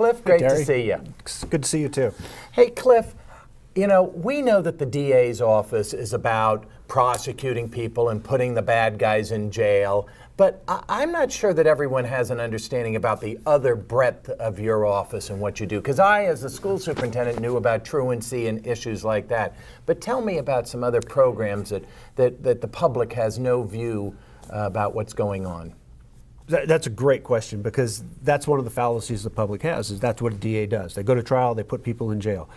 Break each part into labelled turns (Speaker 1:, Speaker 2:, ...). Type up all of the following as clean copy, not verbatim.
Speaker 1: Cliff, great to
Speaker 2: Terry.
Speaker 1: see you.
Speaker 2: It's good to see you too.
Speaker 1: Hey, Cliff, you know, we know that the DA's office is about prosecuting people and putting the bad guys in jail, but I'm not sure that everyone has an understanding about the other breadth of your office and what you do. Because I, as a school superintendent, knew about truancy and issues like that. But tell me about some other programs that the public has no view about what's going on.
Speaker 2: That's a great question, because that's one of the fallacies the public has, is that's what a DA does. They go to trial, they put people in jail.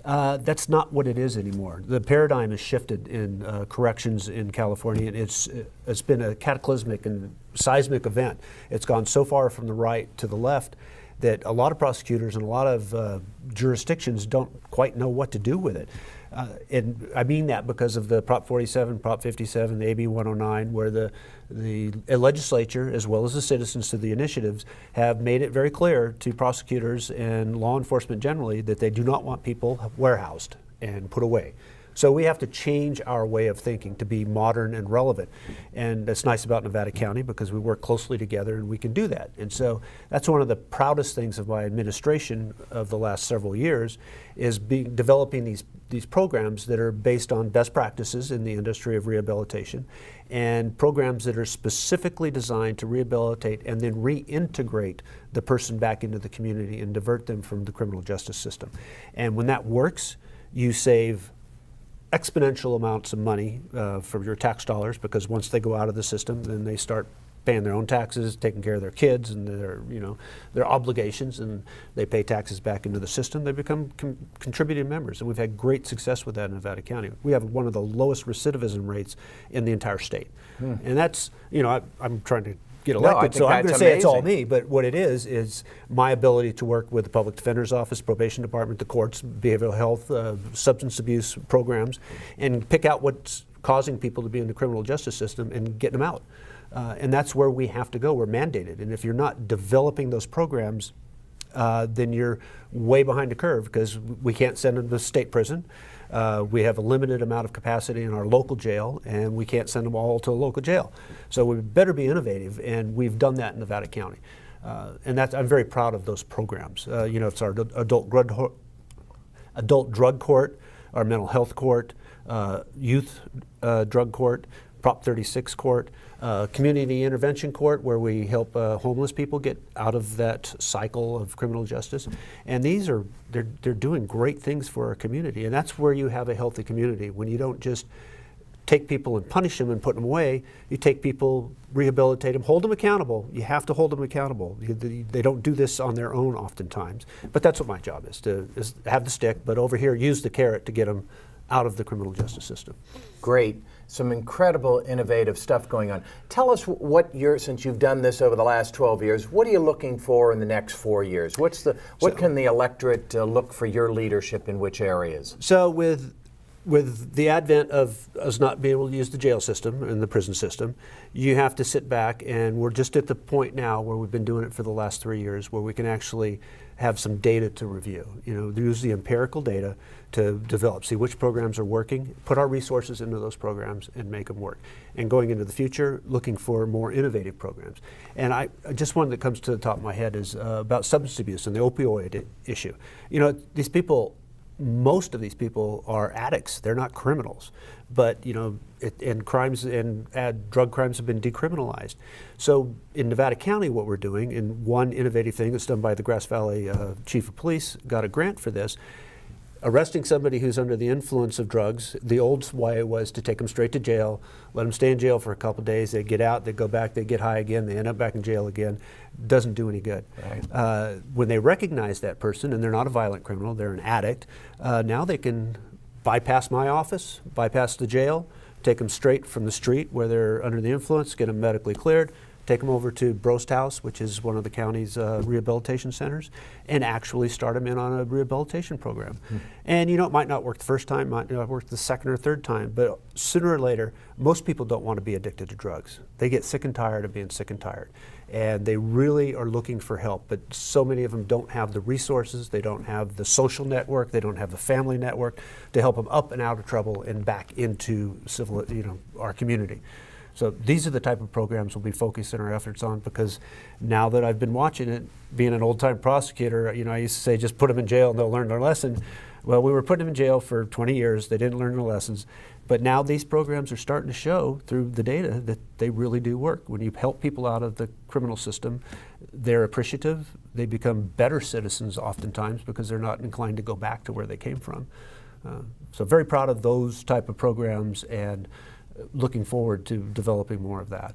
Speaker 2: That's not what it is anymore. The paradigm has shifted in corrections in California, and it's been a cataclysmic and seismic event. It's gone so far from the right to the left that a lot of prosecutors and a lot of jurisdictions don't quite know what to do with it. And I mean that because of the Prop 47, Prop 57, the AB 109, where the legislature, as well as the citizens to the initiatives, have made it very clear to prosecutors and law enforcement generally that they do not want people warehoused and put away. So we have to change our way of thinking to be modern and relevant. And that's nice about Nevada County, because we work closely together and we can do that. And so that's one of the proudest things of my administration of the last several years, is developing these programs that are based on best practices in the industry of rehabilitation, and programs that are specifically designed to rehabilitate and then reintegrate the person back into the community and divert them from the criminal justice system. And when that works, you save exponential amounts of money for your tax dollars, because once they go out of the system, then they start paying their own taxes, taking care of their kids and their obligations, and they pay taxes back into the system. They become contributing members, and we've had great success with that in Nevada County. We have one of the lowest recidivism rates in the entire state. And that's, I'm trying to get elected, so I'm going to say it's all me, but what it is my ability to work with the Public Defender's Office, Probation Department, the courts, behavioral health, substance abuse programs, and pick out what's causing people to be in the criminal justice system and getting them out. And that's where we have to go. We're mandated. And if you're not developing those programs, then you're way behind the curve, because we can't send them to state prison. We have a limited amount of capacity in our local jail, and we can't send them all to a local jail. So we better be innovative, and we've done that in Nevada County. And I'm very proud of those programs. It's our adult drug court, our mental health court, youth drug court, Prop 36 court, community intervention court, where we help homeless people get out of that cycle of criminal justice. And they're doing great things for our community. And that's where you have a healthy community, when you don't just take people and punish them and put them away. You take people, rehabilitate them, hold them accountable. You have to hold them accountable. They don't do this on their own oftentimes. But that's what my job is have the stick, but over here use the carrot to get them out of the criminal justice system. Great.
Speaker 1: Some incredible, innovative stuff going on. Tell us since you've done this over the last 12 years, what are you looking for in the next 4 years? What can the electorate look for your leadership in which areas?
Speaker 2: So with the advent of us not being able to use the jail system and the prison system, you have to sit back, and we're just at the point now where we've been doing it for the last 3 years, where we can actually have some data to review. Use the empirical data to develop, see which programs are working, put our resources into those programs and make them work. And going into the future, looking for more innovative programs. And just one that comes to the top of my head is about substance abuse and the opioid issue. Most of these people are addicts. They're not criminals, but and crimes and drug crimes have been decriminalized. So in Nevada County, what we're doing, and one innovative thing that's done by the Grass Valley Chief of Police, got a grant for this. Arresting somebody who's under the influence of drugs, the old way was to take them straight to jail, let them stay in jail for a couple of days, they get out, they go back, they get high again, they end up back in jail again. Doesn't do any good. Right. When they recognize that person and they're not a violent criminal, they're an addict, now they can bypass my office, bypass the jail, take them straight from the street where they're under the influence, get them medically cleared, take them over to Brost House, which is one of the county's rehabilitation centers, and actually start them in on a rehabilitation program. And it might not work the first time, might not work the second or third time, but sooner or later, most people don't want to be addicted to drugs. They get sick and tired of being sick and tired. And they really are looking for help, but so many of them don't have the resources, they don't have the social network, they don't have the family network to help them up and out of trouble and back into our community. So these are the type of programs we'll be focusing our efforts on, because now that I've been watching it, being an old-time prosecutor, I used to say just put them in jail and they'll learn their lesson. Well, we were putting them in jail for 20 years. They didn't learn their lessons. But now these programs are starting to show through the data that they really do work. When you help people out of the criminal system, they're appreciative. They become better citizens oftentimes because they're not inclined to go back to where they came from. So very proud of those type of programs and looking forward to developing more of that.